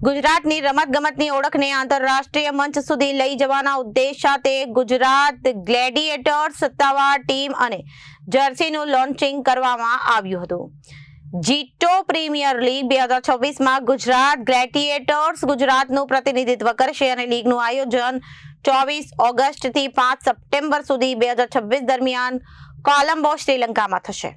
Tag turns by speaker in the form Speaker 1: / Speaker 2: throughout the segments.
Speaker 1: ગુજરાતની રમતગમતની ઓળખને આંતરરાષ્ટ્રીય મંચ સુધી લઈ જવાના ઉદ્દેશ સાથે ગુજરાત ગ્લેડિએટર્સ સત્તાવાર ટીમ અને જર્સીનું લોન્ચિંગ કરવામાં આવ્યું હતું. જીટો પ્રીમિયર લીગ 2026માં ગુજરાત ગ્લેડિએટર્સ ગુજરાતનું પ્રતિનિધિત્વ કરશે અને લીગનું આયોજન 24 ઓગસ્ટથી 5 સપ્ટેમ્બર સુધી 2026 દરમિયાન કોલંબો શ્રીલંકામાં થશે.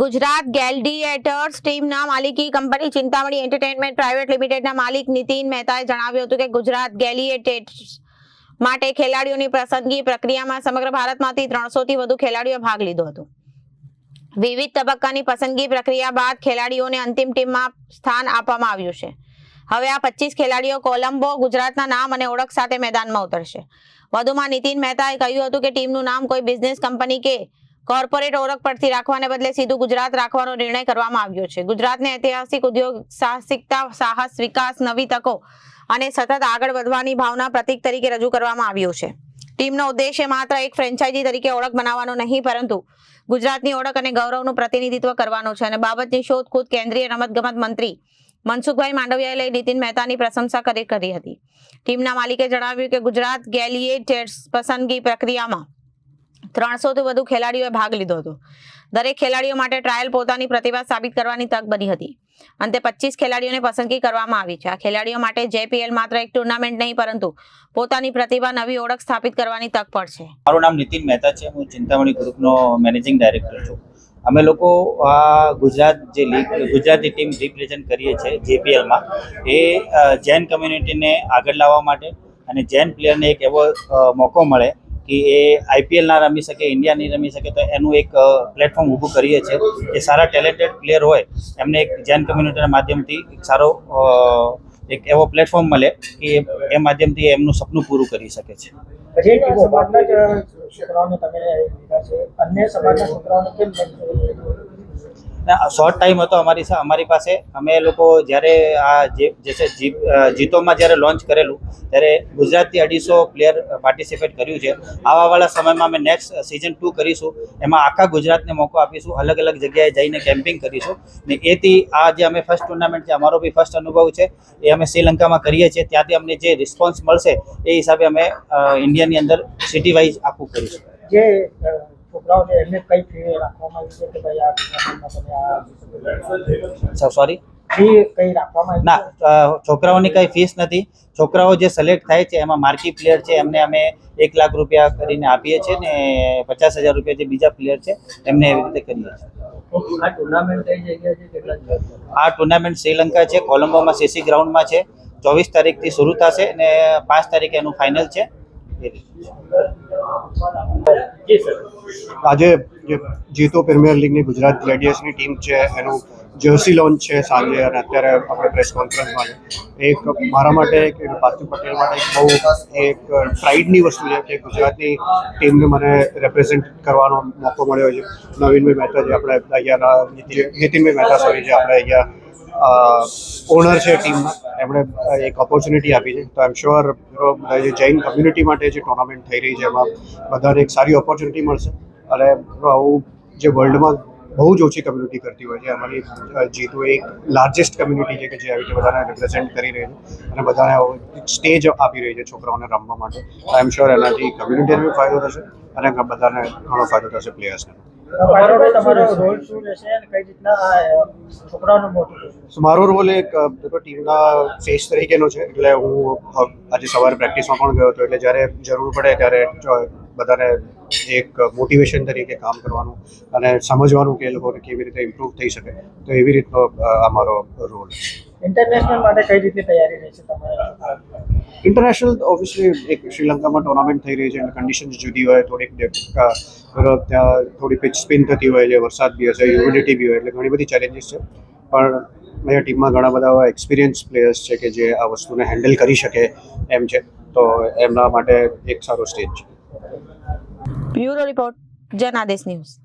Speaker 1: ગુજરાત ગ્લેડિએટર્સ ટીમના માલિકી કંપની ચિંતામણી એન્ટરટેનમેન્ટ પ્રાઇવેટ લિમિટેડના માલિક નીતિન મહેતાએ જણાવ્યું હતું કે ગુજરાત ગ્લેડિએટર્સ માટે ખેલાડીઓની પસંદગી પ્રક્રિયામાં સમગ્ર ભારતમાંથી 300થી વધુ ખેલાડીઓએ ભાગ લીધો હતો. વિવિધ તબક્કાની પસંદગી પ્રક્રિયા બાદ ખેલાડીઓને અંતિમ ટીમમાં સ્થાન આપવામાં આવ્યું છે. હવે આ 25 ખેલાડીઓ કોલંબો ગુજરાતના નામ અને ઓળખ સાથે મેદાનમાં ઉતરશે. વધુમાં નીતિન મહેતાએ કહ્યું હતું કે ટીમનું નામ કોઈ બિઝનેસ કંપની કે કોર્પોરેટ ઓળખ પરથી રાખવાને બદલે સીધું ગુજરાત રાખવાનો નિર્ણય કરવામાં આવ્યો છે. ગુજરાતને ઐતિહાસિક ઉદ્યોગ સાહસિકતા, સાહસ, વિકાસ, નવી તકો અને સતત આગળ વધવાની ભાવના પ્રતીક તરીકે રજૂ કરવામાં આવ્યું છે. ટીમનો ઉદ્દેશ્ય માત્ર એક ફ્રેન્ચાઇઝી તરીકે ઓળખ બનાવવાનો નહીં, પરંતુ ગુજરાતની ઓળખ અને ગૌરવનું પ્રતિનિધિત્વ કરવાનો છે. અને બાબતની શોધ ખુદ કેન્દ્રીય રમતગમત મંત્રી મનસુખભાઈ માંડવિયાએ લઈ નીતિન મહેતાની પ્રશંસા કરી હતી. ટીમના માલિકે જણાવ્યું કે ગુજરાત ગ્લેડિએટર્સ પસંદગી પ્રક્રિયામાં 300થી વધુ ખેલાડીઓએ ભાગ લીધો હતો. દરેક ખેલાડીઓ માટે ટ્રાયલ પોતાની પ્રતિભા સાબિત કરવાની તક બની હતી. અંતે 25 ખેલાડીઓને પસંદગી કરવામાં આવી છે. આ ખેલાડીઓ માટે JPL માત્ર એક ટુર્નામેન્ટ નહીં, પરંતુ પોતાની પ્રતિભા, નવી ઓળખ સ્થાપિત કરવાની તક પણ છે.
Speaker 2: મારું નામ નીતિન મહેતા છે. હું ચિંતામણી ગ્રુપનો મેનેજિંગ ડાયરેક્ટર છું. અમે લોકો આ ગુજરાતની ટીમ રિપ્રેઝેન્ટ કરીએ છીએ JPLમાં. એ જૈન કમ્યુનિટીને આગળ લાવવા માટે અને જૈન પ્લેયરને એક એવો મોકો મળે કે એ IPL ના રમી શકે, ઇન્ડિયા નહીં રમી શકે, તો એનું એક પ્લેટફોર્મ ઊભું કરીએ છીએ કે સારા ટેલેન્ટેડ પ્લેયર હોય એમને એક જૈન કમ્યુનિટીના માધ્યમથી એક સારો એક એવો પ્લેટફોર્મ મળે કે એ માધ્યમથી એમનું સપનું પૂરું કરી શકે છે. શોર્ટ ટાઈમ હતો અમારી પાસે. અમે લોકો જ્યારે આ જીતોમાં જ્યારે લોન્ચ કરેલું ત્યારે ગુજરાતથી 250 પ્લેયર પાર્ટિસિપેટ કર્યું છે. આવાવાળા સમયમાં અમે નેક્સ્ટ સિઝન 2 કરીશું. એમાં આખા ગુજરાતને મોકો આપીશું, અલગ અલગ જગ્યાએ જઈને કેમ્પિંગ કરીશું. ને એથી આ જે અમે ફર્સ્ટ ટુર્નામેન્ટ છે, અમારો બી ફર્સ્ટ અનુભવ છે, એ અમે શ્રીલંકામાં કરીએ છીએ. ત્યાંથી અમને જે રિસ્પોન્સ મળશે એ હિસાબે અમે ઇન્ડિયાની અંદર સિટી વાઇઝ આખું કરીશું.
Speaker 3: છોકરાઓ છે એમને કઈ ફી રાખવામાં આવી છે કે ભાઈ આ
Speaker 2: સોરી
Speaker 3: ફી કઈ રાખવામાં આવી?
Speaker 2: ના, છોકરાઓની કઈ ફીસ નથી. છોકરાઓ જે સિલેક્ટ થાય છે એમાં માર્કી પ્લેયર છે એમને અમે 1 લાખ રૂપિયા કરીને આપીએ છીએ ને 50,000 રૂપિયા જે બીજા પ્લેયર છે એમને એવી રીતે કરીએ છીએ.
Speaker 3: આ ટુર્નામેન્ટ કઈ જગ્યાએ છે, કેટલા?
Speaker 2: આ ટુર્નામેન્ટ શ્રીલંકા છે, કોલંબોમાં CC ગ્રાઉન્ડમાં છે. 24 તારીખથી શરૂ થશે અને 5 તારીખે એનું ફાઇનલ છે.
Speaker 4: આજે જે જીતો પ્રીમિયર લીગની ગુજરાત ગ્લેડિયર્સની ટીમ છે એનું જર્સી લોન્ચ છે સાંજે, અને અત્યારે આપણે પ્રેસ કોન્ફરન્સમાં છે. એક મારા માટે કે પાર્થિવ પટેલ માટે બહુ એક પ્રાઇડની વસ્તુ છે કે ગુજરાતની ટીમને મને રેપ્રેઝેન્ટ કરવાનો મોકો મળ્યો છે. નવીનભાઈ મહેતા જે આપણે અહીંયાના નીતિનભાઈ મહેતા સોરી જે આપણે અહીંયા ઓનર છે ટીમમાં, એમણે એક ઓપોર્ચ્યુનિટી આપી છે. તો આઈ એમ શ્યોર જે જૈન કમ્યુનિટી માટે જે ટુર્નામેન્ટ થઈ રહી છે એમાં બધાને એક સારી ઓપોર્ચ્યુનિટી મળશે. અને આવું જે વર્લ્ડમાં બહુ જ ઓછી કમ્યુનિટી કરતી હોય છે, અમારી જીતો એક લાર્જેસ્ટ કમ્યુનિટી છે કે જે આવી રીતે બધાને રિપ્રેઝેન્ટ કરી રહી છે અને બધાને સ્ટેજ આપી રહી છે છોકરાઓને રમવા માટે. આઈ એમ શ્યોર એનાથી કમ્યુનિટીને બી ફાયદો થશે અને બધાને ઘણો ફાયદો થશે પ્લેયર્સને. મારો રોલ એક ટીમના ફેસ તરીકેનો છે. એટલે હું આજે સવારે પ્રેક્ટિસમાં પણ ગયો હતો. એટલે જ્યારે જરૂર પડે ત્યારે બધાને એક મોટિવેશન તરીકે કામ કરવાનું અને સમજવાનું કે એ લોકોને કેવી રીતે ઇમ્પ્રૂવ થઈ શકે, તો એવી રીતનો આ મારો રોલ છે.
Speaker 3: ઇન્ટરનેશનલ માટે કઈ રીતે તૈયારી રહેશે તમારે?
Speaker 4: ઇન્ટરનેશનલ ઓબ્વિયસલી એક શ્રીલંકામાં ટુર્નામેન્ટ થઈ રહી છે અને કન્ડિશન્સ જુદી હોય, ત્યાં થોડી પિચ સ્પિન થતી હોય છે, વરસાદ બી હશે, હ્યુમિડિટી બી હોય, એટલે ઘણી બધી ચેલેન્જીસ છે. પણ અહીંયા ટીમમાં ઘણા બધા એક્સપિરિયન્સ પ્લેયર્સ છે કે જે આ વસ્તુને હેન્ડલ કરી શકે એમ છે. તો એમના માટે એક સારો સ્ટેજ છે.
Speaker 1: Bureau report, Janadesh news.